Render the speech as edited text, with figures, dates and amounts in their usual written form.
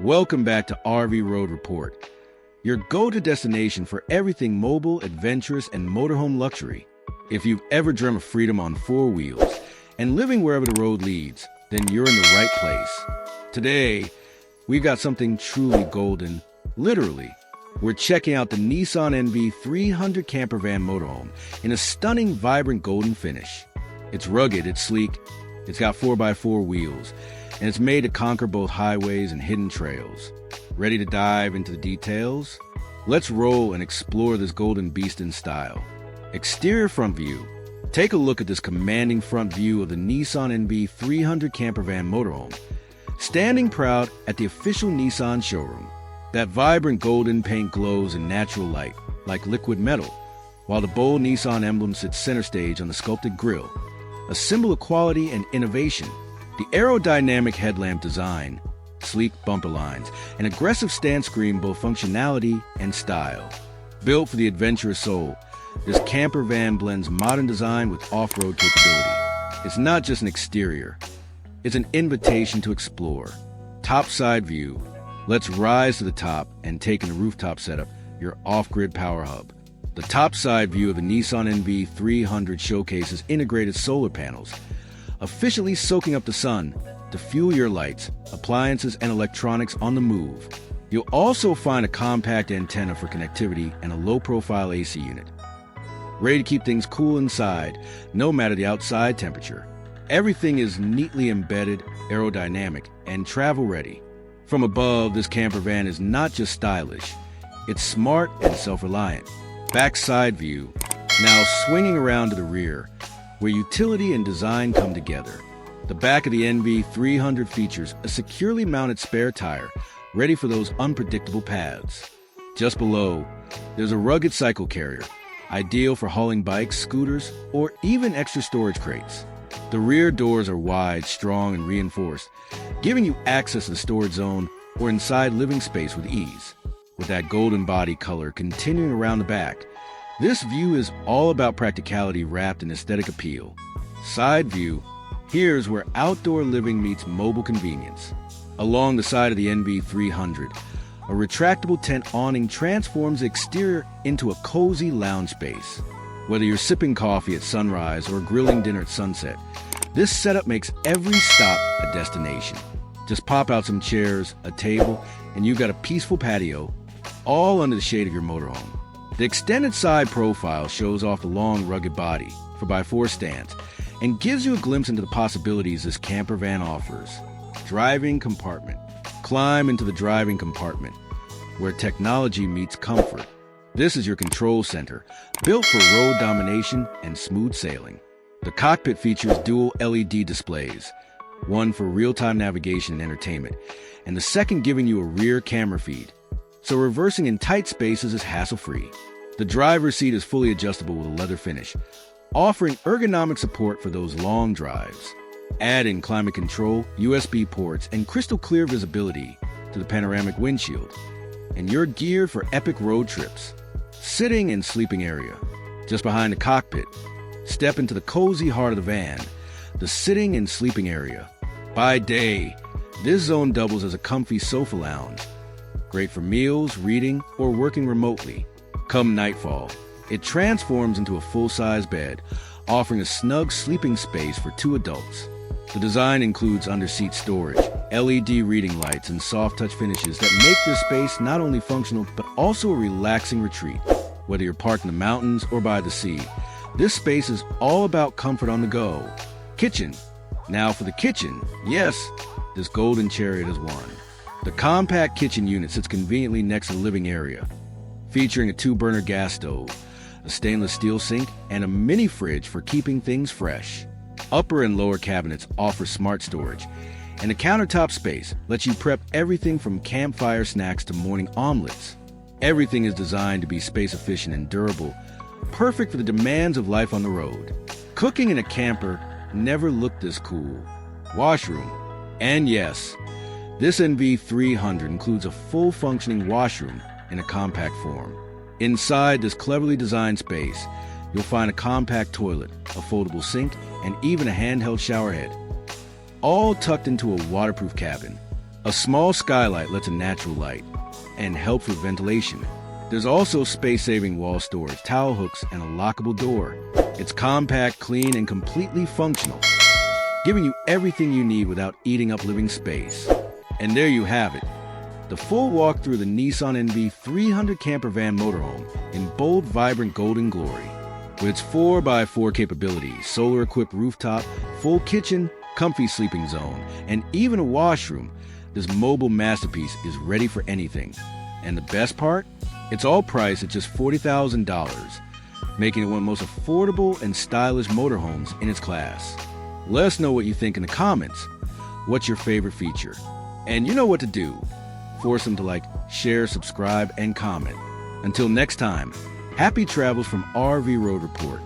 Welcome back to RV Road Report, your go-to destination for everything mobile, adventurous, and motorhome luxury. If you've ever dreamt of freedom on four wheels and living wherever the road leads, then you're in the right place. Today, we've got something truly golden, literally. We're checking out the Nissan NV300 Camper van motorhome in a stunning, vibrant golden finish. It's rugged, it's sleek, it's got 4x4 wheels, and it's made to conquer both highways and hidden trails. Ready to dive into the details? Let's roll and explore this golden beast in style. Exterior front view. Take a look at this commanding front view of the Nissan NV300 Camper van motorhome, standing proud at the official Nissan showroom. That vibrant golden paint glows in natural light, like liquid metal, while the bold Nissan emblem sits center stage on the sculpted grille, a symbol of quality and innovation. The aerodynamic headlamp design, sleek bumper lines, and aggressive stand screen both functionality and style. Built for the adventurous soul, this camper van blends modern design with off-road capability. It's not just an exterior, it's an invitation to explore. Top side view. Let's rise to the top and take in the rooftop setup, your off-grid power hub. The top side view of the Nissan NV300 showcases integrated solar panels, efficiently soaking up the sun to fuel your lights, appliances, and electronics on the move. You'll also find a compact antenna for connectivity and a low-profile AC unit. Ready to keep things cool inside, no matter the outside temperature. Everything is neatly embedded, aerodynamic, and travel-ready. From above, this camper van is not just stylish, it's smart and self-reliant. Backside view, now swinging around to the rear, where utility and design come together. The back of the NV300 features a securely mounted spare tire, ready for those unpredictable paths. Just below, there's a rugged cycle carrier, ideal for hauling bikes, scooters, or even extra storage crates. The rear doors are wide, strong, and reinforced, giving you access to the storage zone or inside living space with ease. With that golden body color continuing around the back, this view is all about practicality wrapped in aesthetic appeal. Side view, here's where outdoor living meets mobile convenience. Along the side of the NV300, a retractable tent awning transforms the exterior into a cozy lounge space. Whether you're sipping coffee at sunrise or grilling dinner at sunset, this setup makes every stop a destination. Just pop out some chairs, a table, and you've got a peaceful patio, all under the shade of your motorhome. The extended side profile shows off the long, rugged body, 4x4 stands, and gives you a glimpse into the possibilities this camper van offers. Driving compartment. Climb into the driving compartment, where technology meets comfort. This is your control center, built for road domination and smooth sailing. The cockpit features dual LED displays, one for real-time navigation and entertainment, and the second giving you a rear camera feed, so reversing in tight spaces is hassle-free. The driver's seat is fully adjustable with a leather finish, offering ergonomic support for those long drives. Add in climate control, USB ports, and crystal clear visibility to the panoramic windshield, and you're geared for epic road trips. Sitting and sleeping area. Just behind the cockpit, step into the cozy heart of the van, the sitting and sleeping area. By day, this zone doubles as a comfy sofa lounge, great for meals, reading, or working remotely. Come nightfall, it transforms into a full-size bed, offering a snug sleeping space for two adults. The design includes under-seat storage, LED reading lights, and soft-touch finishes that make this space not only functional, but also a relaxing retreat. Whether you're parked in the mountains or by the sea, this space is all about comfort on the go. Kitchen. Now for the kitchen, yes, this golden chariot is one. The compact kitchen unit sits conveniently next to the living area, featuring a 2-burner gas stove, a stainless steel sink, and a mini fridge for keeping things fresh. Upper and lower cabinets offer smart storage, and the countertop space lets you prep everything from campfire snacks to morning omelets. Everything is designed to be space efficient and durable, perfect for the demands of life on the road. Cooking in a camper never looked this cool. Washroom. And yes, this NV300 includes a full functioning washroom in a compact form. Inside this cleverly designed space, you'll find a compact toilet, a foldable sink, and even a handheld shower head, all tucked into a waterproof cabin. A small skylight lets in natural light and helps with ventilation. There's also space-saving wall storage, towel hooks, and a lockable door. It's compact, clean, and completely functional, giving you everything you need without eating up living space. And there you have it, the full walk through the Nissan NV300 Camper van motorhome in bold, vibrant golden glory. With its 4x4 capabilities, solar-equipped rooftop, full kitchen, comfy sleeping zone, and even a washroom, this mobile masterpiece is ready for anything. And the best part? It's all priced at just $40,000, making it one of the most affordable and stylish motorhomes in its class. Let us know what you think in the comments. What's your favorite feature? And you know what to do. Force them to like, share, subscribe, and comment. Until next time, happy travels from RV Road Report.